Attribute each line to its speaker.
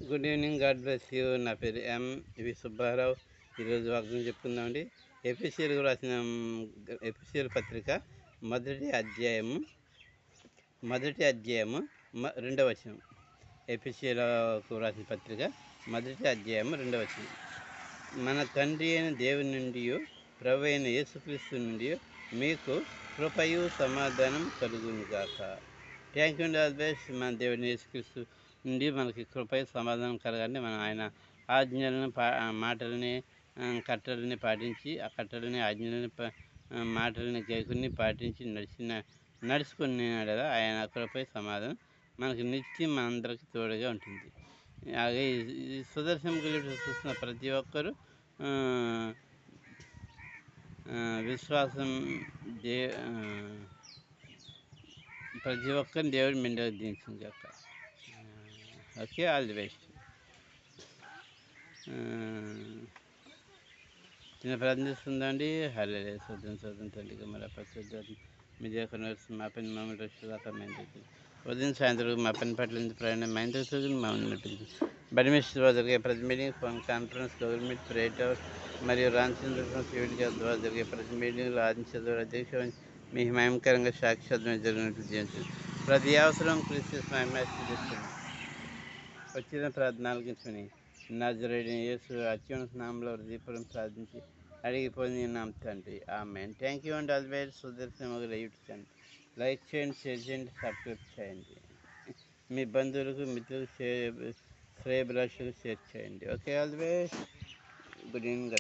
Speaker 1: Good evening, God bless you. నా పేరు MV Subbarao. ఈరోజు వాగ్దానం చెప్పుకుందామండి. ఎఫెసీయులకు రాసిన ఎఫెసీయుల పత్రిక మొదటి అధ్యాయము 2వ వచనం. ఎఫెసీయులకు రాసిన పత్రిక మొదటి అధ్యాయము 2వ వచనం. మన తండ్రి అయిన దేవుని నుండి, ప్రభు అయిన యేసుక్రీస్తు నుండి మీకు కృపయు సమాధానం కలుగునుగాక. Thank you and all best. మన దేవుని యేసుక్రీస్తు నుండి మనకి కృపయు సమాధానం కలగాలని మనం ఆయన ఆజ్ఞలను మాటలని కట్టలని పాటించి, ఆ కట్టలని ఆజ్ఞలని మాటలని గైకుని పాటించి నడుచుకున్నాడు కదా, ఆయన కృపయు సమాధానం మనకి నిత్యం మనందరికీ తోడుగా ఉంటుంది. అలాగే ఈ సుదర్శనం గురించి చూస్తున్న ప్రతి ఒక్కరూ విశ్వాసం ప్రతి ఒక్కరిని దేవుడు మెండుగా దీవించింది కాక. Okay, all the best. చిన్న ప్రార్థిస్తుందండి. హల్లెలూయా. శోధన తల్లిగా మన పరిశుద్ధ మీ దగ్గర మా పని మమ్మల్ని రక్షదాకా మైండ్ ఉదయం సాయంత్రం మా పని పట్ల ప్రయాణం మైండ్ మమ్మల్ని నడిపించింది. బడిమిస్టర్ జరిగే ప్రతి మీటింగ్, ఫోన్ కాన్ఫరెన్స్, గవర్నమెంట్ ప్రేట్ హౌస్ మరియు రామచంద్ర సివిల్ ద్వారా జరిగే ప్రతి మీటింగ్లో ఆదించే అధ్యక్ష మీ మహిమకరంగా సాక్షాత్మే జరిగినట్టు జీవించండి. ప్రతి అవసరం క్రీస్తు మహిమస్తుంది. వచ్చిన ప్రార్థనలు గించుకుని నజరేయుడైన యేసు అత్యున్నత నామములో హృదయపూర్వకంగా ప్రార్థించి అడిగిపోయింది నామ తండ్రి, ఆమేన్. Thank you and all the best. Sudarshanam YouTube channel like చేయండి, షేర్ చేయండి, సబ్స్క్రైబ్ చేయండి. మీ బంధువులకు, మిత్రులకు, శ్రేయభిలాషులకు షేర్ చేయండి. Okay, all the best. Good evening.